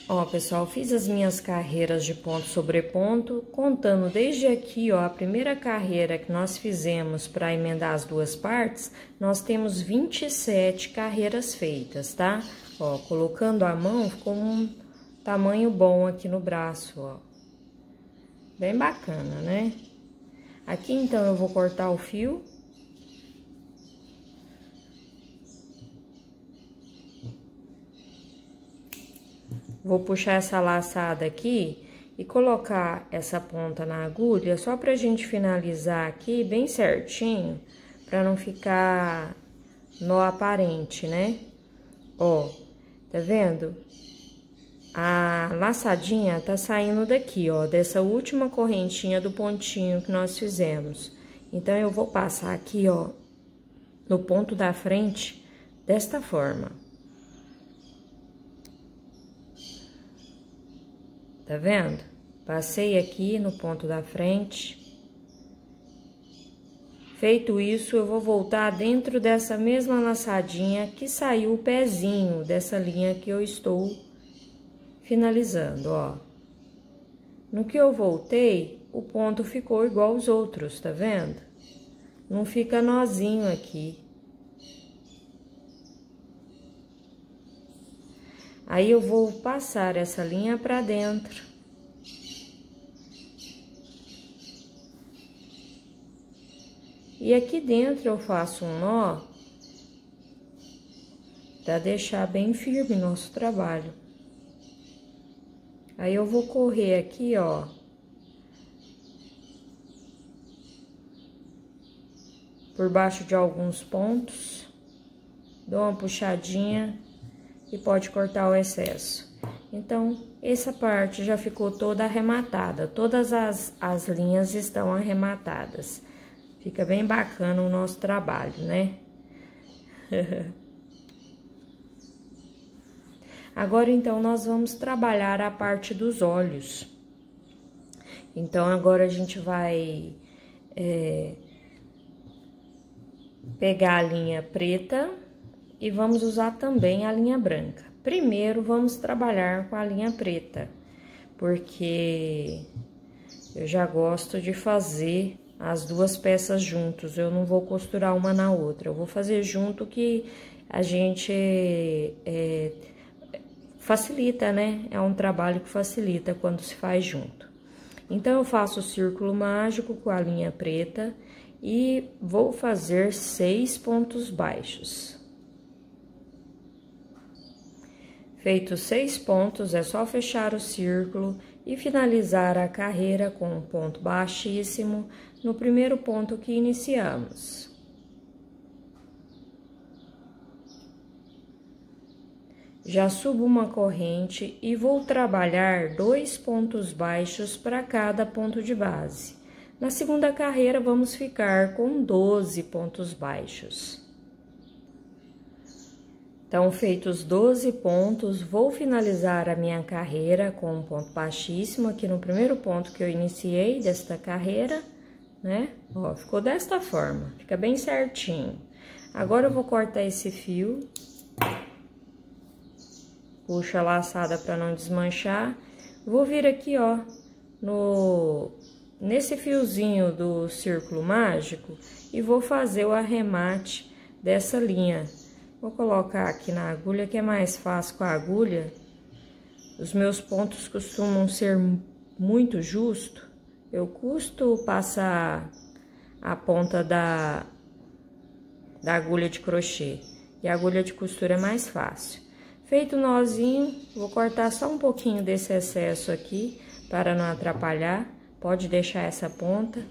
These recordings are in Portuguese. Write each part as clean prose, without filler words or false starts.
Ó, pessoal, fiz as minhas carreiras de ponto sobre ponto, contando desde aqui, ó, a primeira carreira que nós fizemos para emendar as duas partes, nós temos 27 carreiras feitas, tá? Ó, colocando a mão, ficou um tamanho bom aqui no braço, ó. Bem bacana, né? Aqui, então, eu vou cortar o fio. Vou puxar essa laçada aqui e colocar essa ponta na agulha só pra gente finalizar aqui bem certinho, pra não ficar nó aparente, né? Ó, tá vendo? A laçadinha tá saindo daqui, ó, dessa última correntinha do pontinho que nós fizemos. Então, eu vou passar aqui, ó, no ponto da frente, desta forma. Tá vendo? Passei aqui no ponto da frente. Feito isso, eu vou voltar dentro dessa mesma laçadinha que saiu o pezinho dessa linha que eu estou finalizando, ó. No que eu voltei, o ponto ficou igual aos outros, tá vendo? Não fica nozinho aqui. Aí, eu vou passar essa linha pra dentro. E aqui dentro eu faço um nó pra deixar bem firme nosso trabalho. Aí, eu vou correr aqui, ó. Por baixo de alguns pontos. Dou uma puxadinha. E pode cortar o excesso. Então, essa parte já ficou toda arrematada. Todas as linhas estão arrematadas. Fica bem bacana o nosso trabalho, né? Agora, então, nós vamos trabalhar a parte dos olhos. Então, agora a gente vai pegar a linha preta. E vamos usar também a linha branca. Primeiro, vamos trabalhar com a linha preta, porque eu já gosto de fazer as duas peças juntos. Eu não vou costurar uma na outra, eu vou fazer junto que a gente facilita, né? É um trabalho que facilita quando se faz junto. Então, eu faço o círculo mágico com a linha preta e vou fazer 6 pontos baixos. Feitos 6 pontos, é só fechar o círculo e finalizar a carreira com um ponto baixíssimo no primeiro ponto que iniciamos. Já subo uma corrente e vou trabalhar 2 pontos baixos para cada ponto de base. Na segunda carreira, vamos ficar com 12 pontos baixos. Então, feitos 12 pontos, vou finalizar a minha carreira com um ponto baixíssimo aqui no primeiro ponto que eu iniciei desta carreira, né? Ó, ficou desta forma, fica bem certinho. Agora, eu vou cortar esse fio. Puxo a laçada para não desmanchar. Vou vir aqui, ó, nesse fiozinho do círculo mágico e vou fazer o arremate dessa linha. Vou colocar aqui na agulha, que é mais fácil com a agulha. Os meus pontos costumam ser muito justos. Eu costumo passar a ponta da agulha de crochê. E a agulha de costura é mais fácil. Feito o nozinho, vou cortar só um pouquinho desse excesso aqui, para não atrapalhar. Pode deixar essa ponta,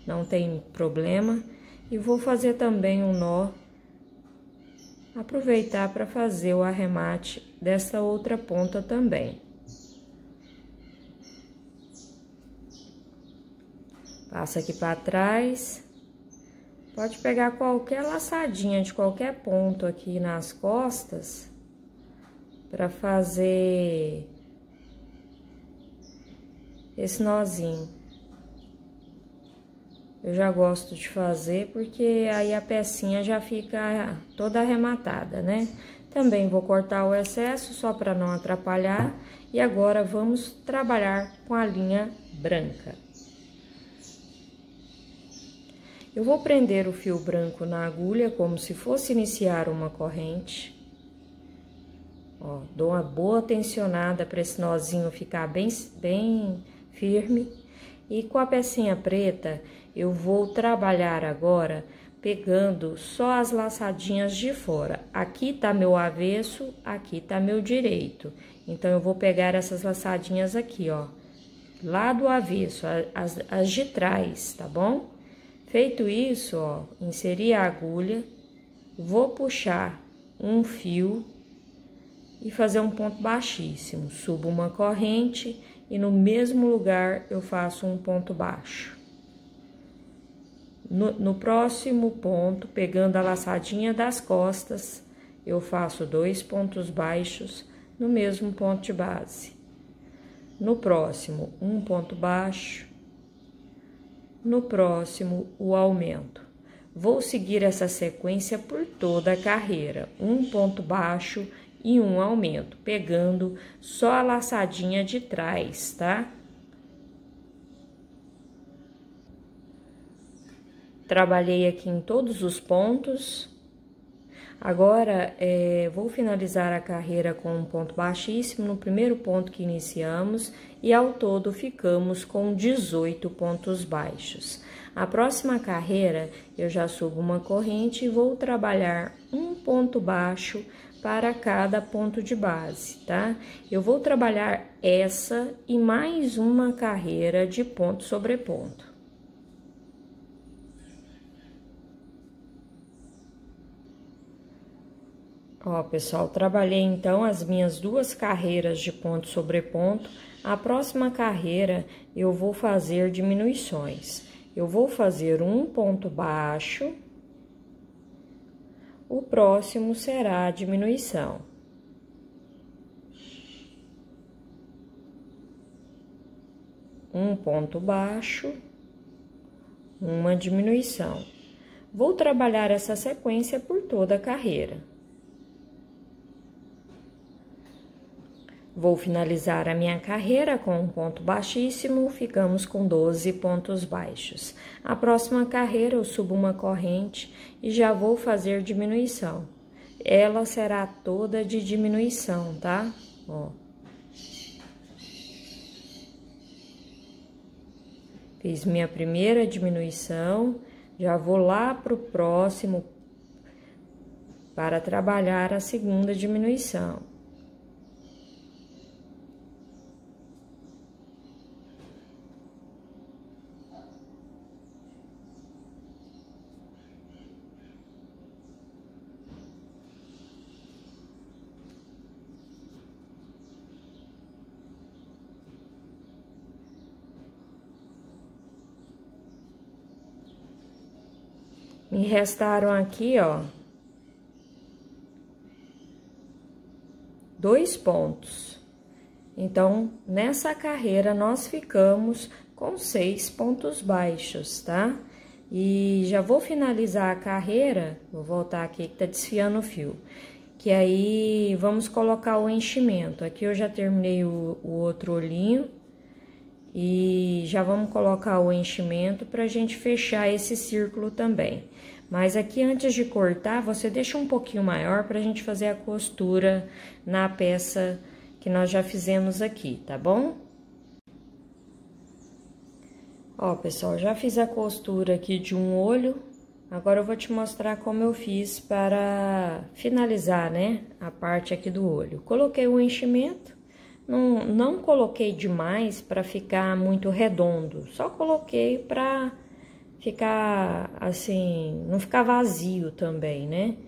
não tem problema. E vou fazer também um nó. Aproveitar para fazer o arremate dessa outra ponta também. Passa aqui para trás. Pode pegar qualquer laçadinha de qualquer ponto aqui nas costas para fazer esse nozinho. Eu já gosto de fazer porque aí a pecinha já fica toda arrematada, né? Também vou cortar o excesso só para não atrapalhar. E agora vamos trabalhar com a linha branca. Eu vou prender o fio branco na agulha como se fosse iniciar uma corrente. Ó, dou uma boa tensionada para esse nozinho ficar bem firme. E com a pecinha preta, eu vou trabalhar agora pegando só as laçadinhas de fora. Aqui tá meu avesso, aqui tá meu direito. Então, eu vou pegar essas laçadinhas aqui, ó, lá do avesso, as de trás, tá bom? Feito isso, ó, inseri a agulha, vou puxar um fio e fazer um ponto baixíssimo. Subo uma corrente e no mesmo lugar eu faço um ponto baixo. No próximo ponto, pegando a laçadinha das costas, eu faço 2 pontos baixos no mesmo ponto de base. No próximo, um ponto baixo. No próximo, o aumento. Vou seguir essa sequência por toda a carreira. Um ponto baixo e um aumento, pegando só a laçadinha de trás, tá? Trabalhei aqui em todos os pontos. Agora, vou finalizar a carreira com um ponto baixíssimo no primeiro ponto que iniciamos e ao todo ficamos com 18 pontos baixos. A próxima carreira, eu já subo uma corrente e vou trabalhar um ponto baixo para cada ponto de base, tá? Eu vou trabalhar essa e mais uma carreira de ponto sobre ponto. Ó, pessoal, trabalhei então as minhas 2 carreiras de ponto sobre ponto. A próxima carreira eu vou fazer diminuições. Eu vou fazer um ponto baixo. O próximo será a diminuição. Um ponto baixo, uma diminuição. Vou trabalhar essa sequência por toda a carreira. Vou finalizar a minha carreira com um ponto baixíssimo, ficamos com 12 pontos baixos. A próxima carreira eu subo uma corrente e já vou fazer diminuição. Ela será toda de diminuição, tá? Ó. Fiz minha primeira diminuição, já vou lá pro próximo para trabalhar a segunda diminuição. Me restaram aqui, ó, 2 pontos. Então, nessa carreira, nós ficamos com 6 pontos baixos, tá? E já vou finalizar a carreira, vou voltar aqui que tá desfiando o fio. Que aí, vamos colocar o enchimento. Aqui eu já terminei o outro olhinho. E já vamos colocar o enchimento pra gente fechar esse círculo também. Mas aqui, antes de cortar, você deixa um pouquinho maior pra gente fazer a costura na peça que nós já fizemos aqui, tá bom? Ó, pessoal, já fiz a costura aqui de um olho. Agora eu vou te mostrar como eu fiz para finalizar, né, a parte aqui do olho. Coloquei o enchimento. Não coloquei demais para ficar muito redondo, só coloquei para ficar assim, não ficar vazio também, né?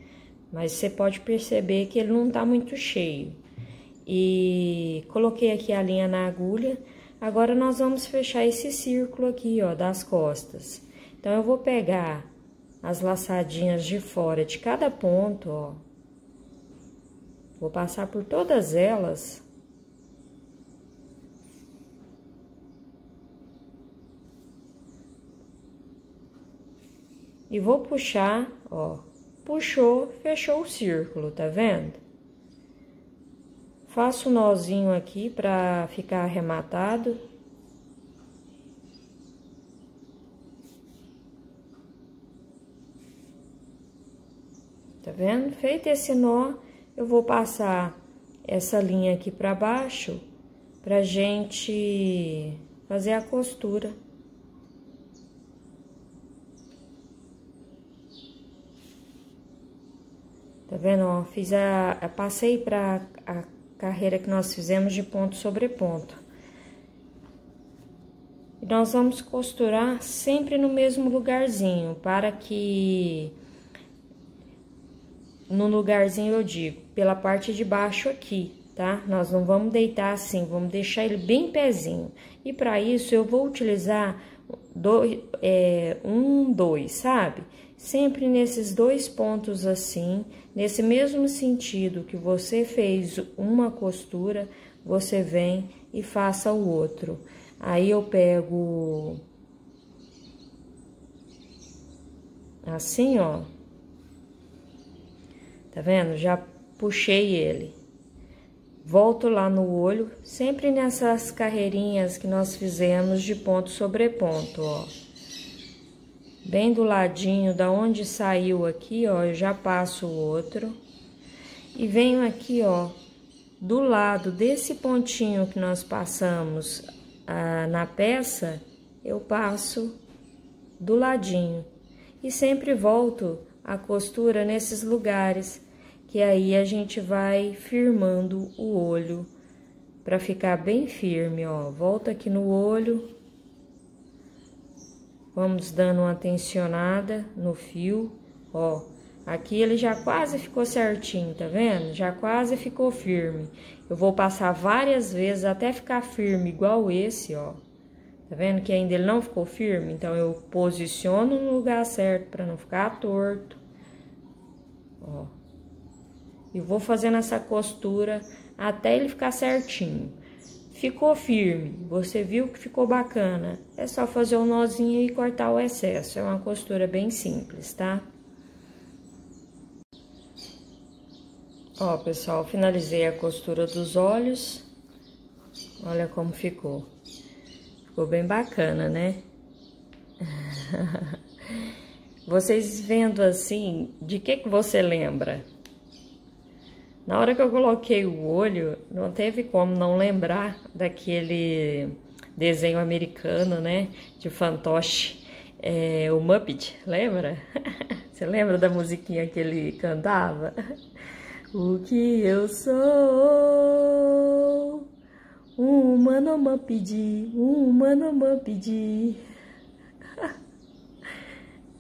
Mas você pode perceber que ele não tá muito cheio. E coloquei aqui a linha na agulha. Agora nós vamos fechar esse círculo aqui, ó, das costas. Então eu vou pegar as laçadinhas de fora de cada ponto, ó. Vou passar por todas elas. E vou puxar, ó, puxou, fechou o círculo, tá vendo? Faço um nozinho aqui pra ficar arrematado. Tá vendo? Feito esse nó, eu vou passar essa linha aqui pra baixo pra gente fazer a costura. Tá vendo? Ó, passei pra a carreira que nós fizemos de ponto sobre ponto. E nós vamos costurar sempre no mesmo lugarzinho, para que... No lugarzinho eu digo, pela parte de baixo aqui, tá? Nós não vamos deitar assim, vamos deixar ele bem pezinho. E para isso eu vou utilizar dois, sabe? Sempre nesses dois pontos assim, nesse mesmo sentido que você fez uma costura, você vem e faça o outro. Aí eu pego assim, ó. Tá vendo? Já puxei ele. Volto lá no olho, sempre nessas carreirinhas que nós fizemos de ponto sobre ponto, ó. Bem do ladinho da onde saiu aqui, ó, eu já passo o outro. E venho aqui, ó, do lado desse pontinho que nós passamos na peça, eu passo do ladinho. E sempre volto a costura nesses lugares, que aí a gente vai firmando o olho para ficar bem firme, ó. Volta aqui no olho, vamos dando uma tensionada no fio, ó. Aqui ele já quase ficou certinho, tá vendo? Já quase ficou firme. Eu vou passar várias vezes até ficar firme, igual esse, ó. Tá vendo que ainda ele não ficou firme? Então, eu posiciono no lugar certo para não ficar torto. Ó. E vou fazendo essa costura até ele ficar certinho. Ficou firme, você viu que ficou bacana. É só fazer um nozinho e cortar o excesso. É uma costura bem simples, tá? Ó, pessoal, finalizei a costura dos olhos. Olha como ficou. Ficou bem bacana, né? Vocês vendo assim, de que você lembra? Na hora que eu coloquei o olho, não teve como não lembrar daquele desenho americano, né? De fantoche, o Muppet, lembra? Você lembra da musiquinha que ele cantava? O que eu sou? Um humano Muppet, um humano Muppet.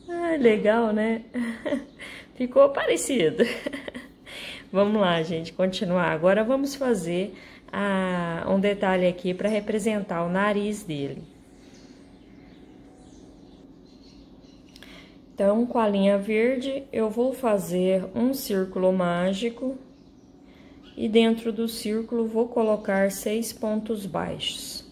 Ah, legal, né? Ficou parecido. Vamos lá, gente, continuar. Agora vamos fazer um detalhe aqui para representar o nariz dele. Então, com a linha verde, eu vou fazer um círculo mágico e dentro do círculo vou colocar 6 pontos baixos.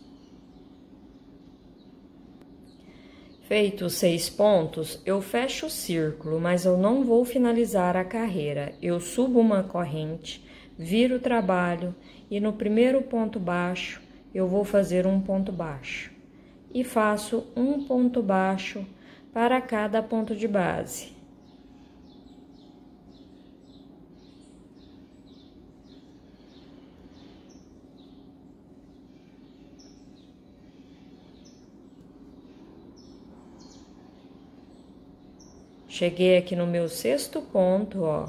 Feito os 6 pontos, eu fecho o círculo, mas eu não vou finalizar a carreira. Eu subo uma corrente, viro o trabalho e no primeiro ponto baixo eu vou fazer um ponto baixo. E faço um ponto baixo para cada ponto de base. Cheguei aqui no meu 6º ponto, ó.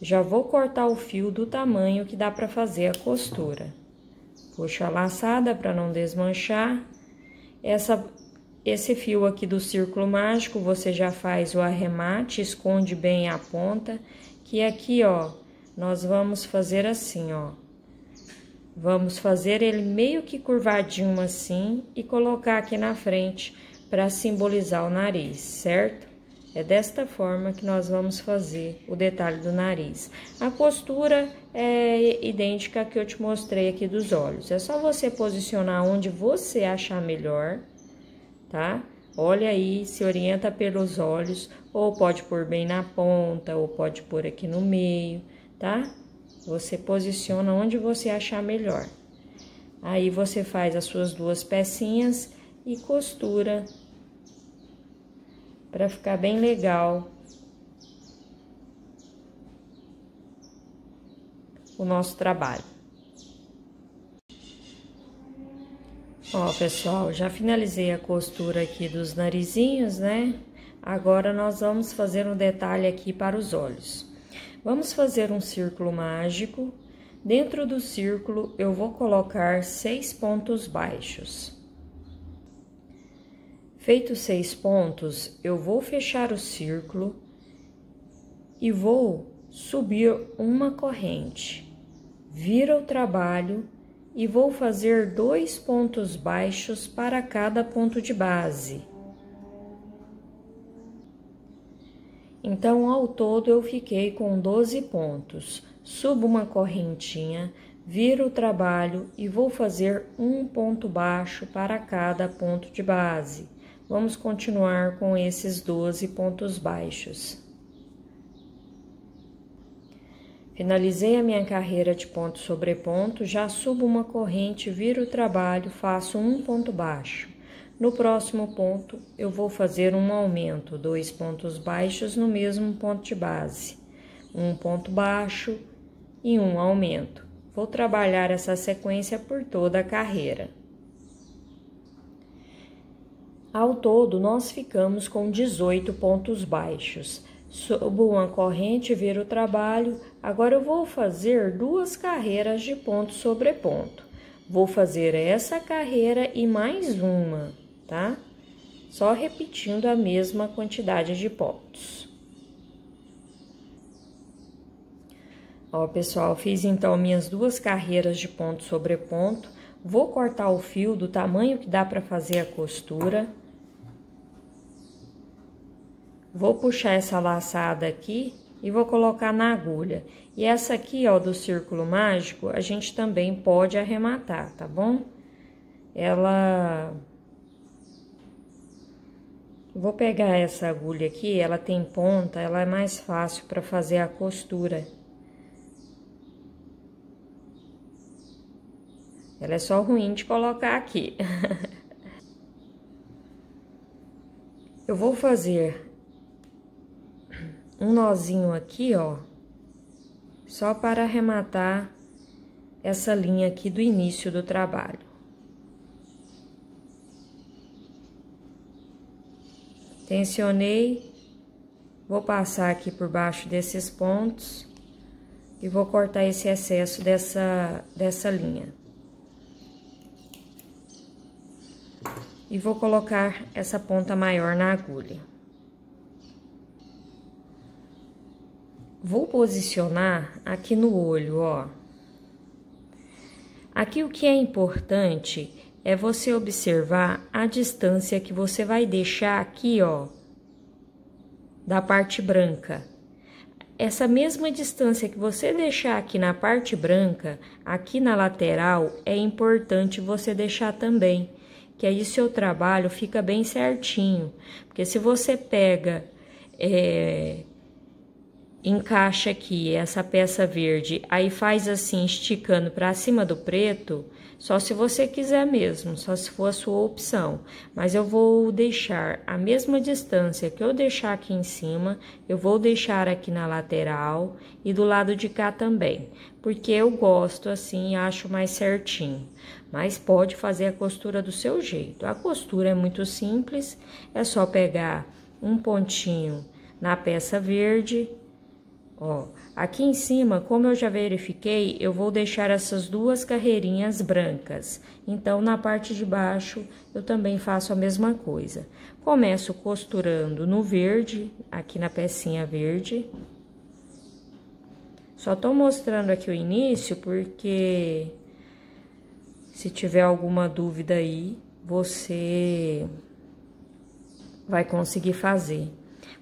Já vou cortar o fio do tamanho que dá para fazer a costura. Puxo a laçada para não desmanchar. Esse fio aqui do círculo mágico, você já faz o arremate, esconde bem a ponta, que aqui, ó, nós vamos fazer assim, ó. Vamos fazer ele meio que curvadinho assim e colocar aqui na frente para simbolizar o nariz, certo? É desta forma que nós vamos fazer o detalhe do nariz. A costura é idêntica à que eu te mostrei aqui dos olhos. É só você posicionar onde você achar melhor, tá? Olha aí, se orienta pelos olhos, ou pode pôr bem na ponta, ou pode pôr aqui no meio, tá? Você posiciona onde você achar melhor. Aí você faz as suas 2 pecinhas e costura para ficar bem legal o nosso trabalho. Ó, pessoal, já finalizei a costura aqui dos narizinhos, né? Agora nós vamos fazer um detalhe aqui para os olhos. Vamos fazer um círculo mágico. Dentro do círculo, eu vou colocar 6 pontos baixos. Feitos 6 pontos, eu vou fechar o círculo e vou subir uma corrente. Vira o trabalho e vou fazer 2 pontos baixos para cada ponto de base. Então, ao todo, eu fiquei com 12 pontos. Subo uma correntinha, viro o trabalho e vou fazer um ponto baixo para cada ponto de base. Vamos continuar com esses 12 pontos baixos. Finalizei a minha carreira de ponto sobre ponto, já subo uma corrente, viro o trabalho, faço um ponto baixo. No próximo ponto, eu vou fazer um aumento, 2 pontos baixos no mesmo ponto de base. Um ponto baixo e um aumento. Vou trabalhar essa sequência por toda a carreira. Ao todo, nós ficamos com 18 pontos baixos. Subo uma corrente, viro o trabalho. Agora eu vou fazer 2 carreiras de ponto sobre ponto. Vou fazer essa carreira e mais uma, tá? Só repetindo a mesma quantidade de pontos. Ó, pessoal, fiz então minhas 2 carreiras de ponto sobre ponto. Vou cortar o fio do tamanho que dá para fazer a costura. Vou puxar essa laçada aqui e vou colocar na agulha. E essa aqui, ó, do círculo mágico, a gente também pode arrematar, tá bom? Vou pegar essa agulha aqui, ela tem ponta, ela é mais fácil para fazer a costura. Ela é só ruim de colocar aqui. Eu vou fazer um nozinho aqui, ó, só para arrematar essa linha aqui do início do trabalho. Tensionei, vou passar aqui por baixo desses pontos e vou cortar esse excesso dessa linha. E vou colocar essa ponta maior na agulha. Vou posicionar aqui no olho, ó. Aqui o que é importante é você observar a distância que você vai deixar aqui, ó, da parte branca. Essa mesma distância que você deixar aqui na parte branca, aqui na lateral, é importante você deixar também, que aí seu trabalho fica bem certinho. Porque se você pega, encaixa aqui essa peça verde, aí faz assim, esticando para cima do preto, só se você quiser mesmo, só se for a sua opção. Mas eu vou deixar a mesma distância que eu deixar aqui em cima, eu vou deixar aqui na lateral e do lado de cá também, porque eu gosto assim, acho mais certinho. Mas pode fazer a costura do seu jeito. A costura é muito simples, é só pegar um pontinho na peça verde. Ó, aqui em cima, como eu já verifiquei, eu vou deixar essas 2 carreirinhas brancas. Então, na parte de baixo, eu também faço a mesma coisa. Começo costurando no verde, aqui na pecinha verde. Só tô mostrando aqui o início, porque se tiver alguma dúvida aí, você vai conseguir fazer.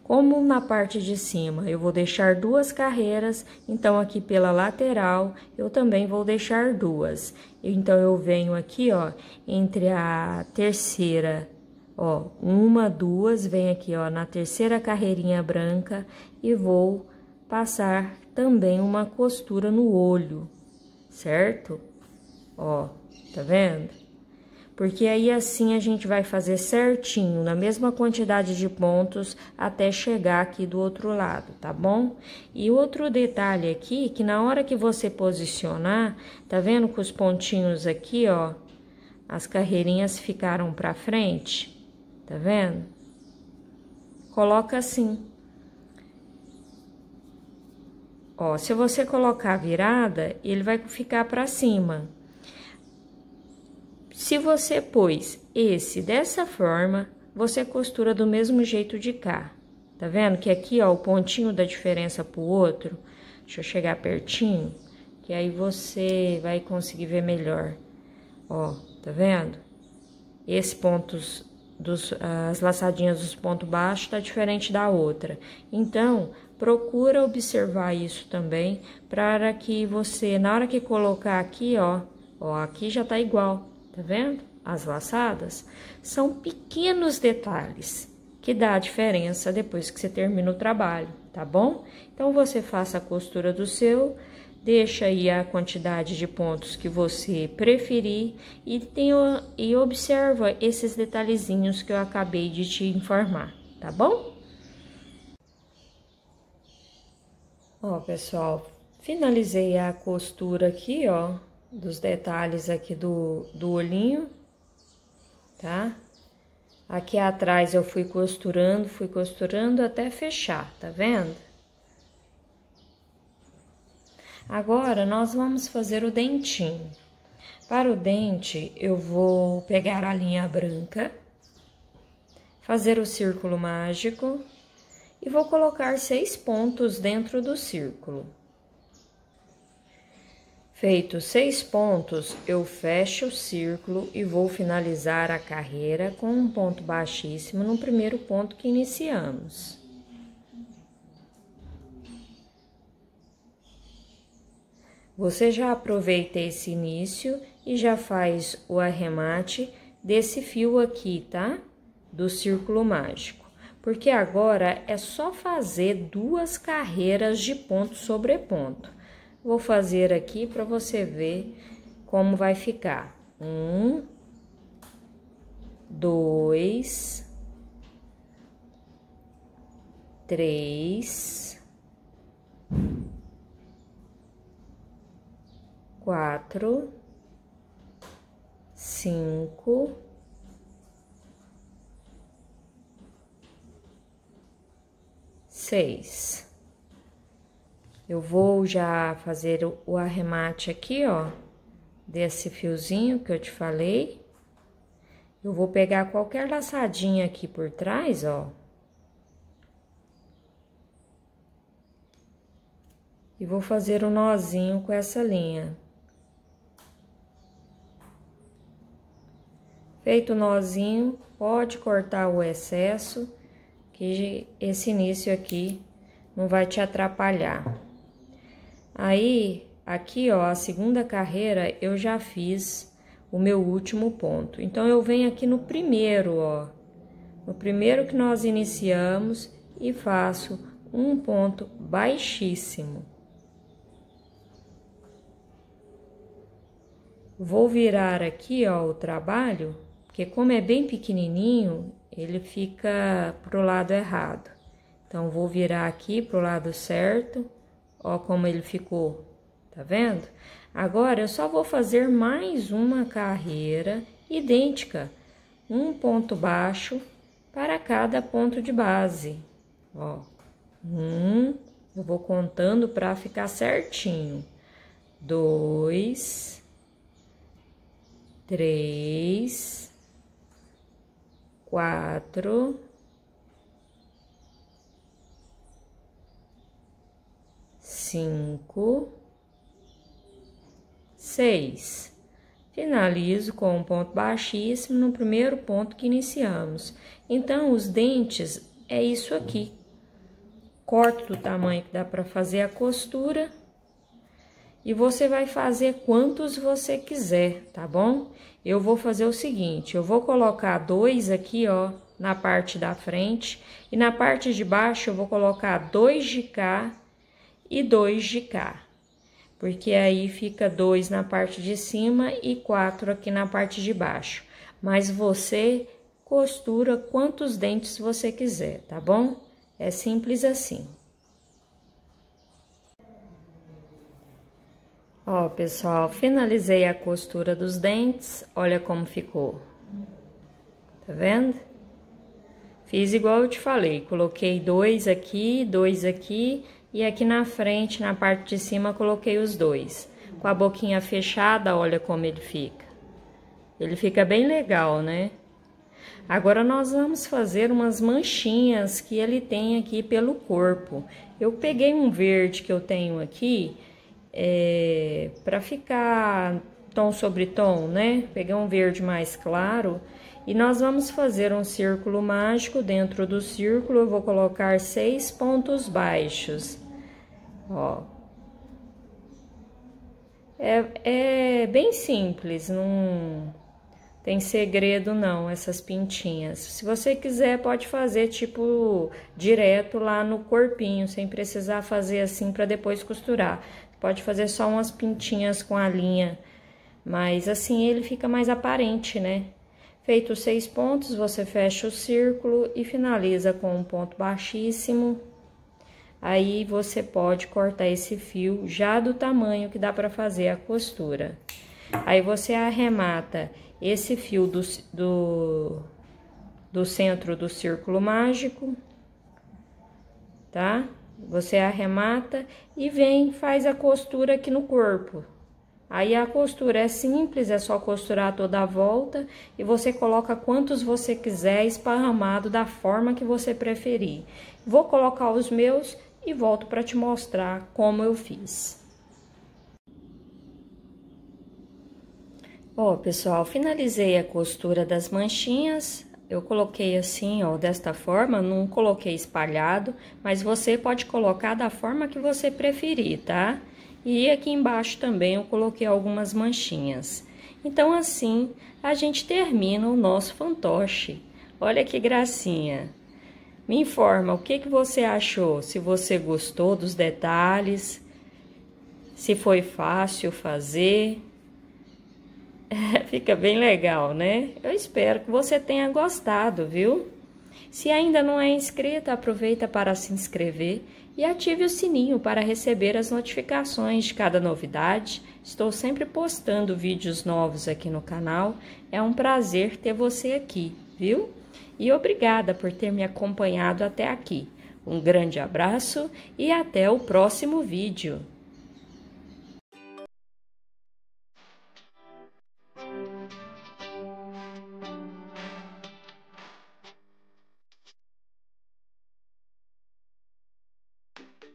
Como na parte de cima eu vou deixar 2 carreiras, então aqui pela lateral eu também vou deixar 2. Então eu venho aqui, ó, entre a terceira, ó, 1, 2, venho aqui, ó, na terceira carreirinha branca e vou passar também uma costura no olho, certo? Ó, tá vendo? Porque aí assim a gente vai fazer certinho, na mesma quantidade de pontos, até chegar aqui do outro lado, tá bom? E outro detalhe aqui, que na hora que você posicionar, tá vendo que os pontinhos aqui, ó, as carreirinhas ficaram pra frente, tá vendo? Coloca assim. Ó, se você colocar virada, ele vai ficar pra cima. Se você pôs esse dessa forma, você costura do mesmo jeito de cá. Tá vendo que aqui, ó, o pontinho da diferença pro outro, deixa eu chegar pertinho, que aí você vai conseguir ver melhor. Ó, tá vendo? Esse pontos as laçadinhas dos pontos baixos tá diferente da outra. Então, procura observar isso também, para que você, na hora que colocar aqui, ó, aqui já tá igual. Tá vendo? As laçadas são pequenos detalhes que dá a diferença depois que você termina o trabalho, tá bom? Então, você faça a costura do seu, deixa aí a quantidade de pontos que você preferir e observa esses detalhezinhos que eu acabei de te informar, tá bom? Ó, pessoal, finalizei a costura aqui, ó, dos detalhes aqui do olhinho, tá? Aqui atrás eu fui costurando até fechar, tá vendo? Agora, nós vamos fazer o dentinho. Para o dente, eu vou pegar a linha branca, fazer o círculo mágico e vou colocar 6 pontos dentro do círculo. Feitos 6 pontos, eu fecho o círculo e vou finalizar a carreira com um ponto baixíssimo no primeiro ponto que iniciamos. Você já aproveita esse início e já faz o arremate desse fio aqui, tá? Do círculo mágico. Porque agora é só fazer 2 carreiras de ponto sobre ponto. Vou fazer aqui para você ver como vai ficar. 1, 2, 3, 4, 5, 6. Eu vou já fazer o arremate aqui, ó, desse fiozinho que eu te falei. Eu vou pegar qualquer laçadinha aqui por trás, ó. E vou fazer um nozinho com essa linha. Feito o nozinho, pode cortar o excesso, que esse início aqui não vai te atrapalhar. Aí, aqui, ó, a segunda carreira, eu já fiz o meu último ponto. Então, eu venho aqui no primeiro, ó, no primeiro que nós iniciamos e faço um ponto baixíssimo. Vou virar aqui, ó, o trabalho, porque como é bem pequenininho, ele fica pro lado errado. Então, vou virar aqui pro lado certo. Ó como ele ficou, tá vendo? Agora, eu só vou fazer mais uma carreira idêntica. Um ponto baixo para cada ponto de base. Ó, eu vou contando para ficar certinho. 2, 3, 4, 5, 6. Finalizo com um ponto baixíssimo no primeiro ponto que iniciamos. Então, os dentes é isso aqui. Corto do tamanho que dá para fazer a costura. E você vai fazer quantos você quiser, tá bom? Eu vou fazer o seguinte, eu vou colocar 2 aqui, ó, na parte da frente. E na parte de baixo eu vou colocar 2 de cá. e 2 de cá. Porque aí fica 2 na parte de cima e 4 aqui na parte de baixo. Mas você costura quantos dentes você quiser, tá bom? É simples assim. Ó, pessoal, finalizei a costura dos dentes, olha como ficou. Tá vendo? Fiz igual eu te falei, coloquei 2 aqui e aqui na frente, na parte de cima, coloquei os 2. Com a boquinha fechada, olha como ele fica. Ele fica bem legal, né? Agora, nós vamos fazer umas manchinhas que ele tem aqui pelo corpo. Eu peguei um verde que eu tenho aqui, para ficar tom sobre tom, né? Peguei um verde mais claro e nós vamos fazer um círculo mágico. Dentro do círculo eu vou colocar 6 pontos baixos, ó. É bem simples, não tem segredo não, essas pintinhas. Se você quiser, pode fazer tipo direto lá no corpinho, sem precisar fazer assim para depois costurar. Pode fazer só umas pintinhas com a linha, mas assim ele fica mais aparente, né? Feito os 6 pontos, você fecha o círculo e finaliza com um ponto baixíssimo. Aí você pode cortar esse fio já do tamanho que dá para fazer a costura. Aí você arremata esse fio do centro do círculo mágico, tá? Você arremata e faz a costura aqui no corpo. Aí a costura é simples, é só costurar toda a volta e você coloca quantos você quiser esparramado da forma que você preferir. Vou colocar os meus e volto para te mostrar como eu fiz. Ó, pessoal, finalizei a costura das manchinhas. Eu coloquei assim, ó, desta forma, não coloquei espalhado, mas você pode colocar da forma que você preferir, tá? E aqui embaixo também eu coloquei algumas manchinhas. Então, assim, a gente termina o nosso fantoche. Olha que gracinha! Me informa o que você achou, se você gostou dos detalhes, se foi fácil fazer. Fica bem legal, né? Eu espero que você tenha gostado, viu? Se ainda não é inscrita, aproveita para se inscrever e ative o sininho para receber as notificações de cada novidade. Estou sempre postando vídeos novos aqui no canal. É um prazer ter você aqui, viu? E obrigada por ter me acompanhado até aqui. Um grande abraço e até o próximo vídeo.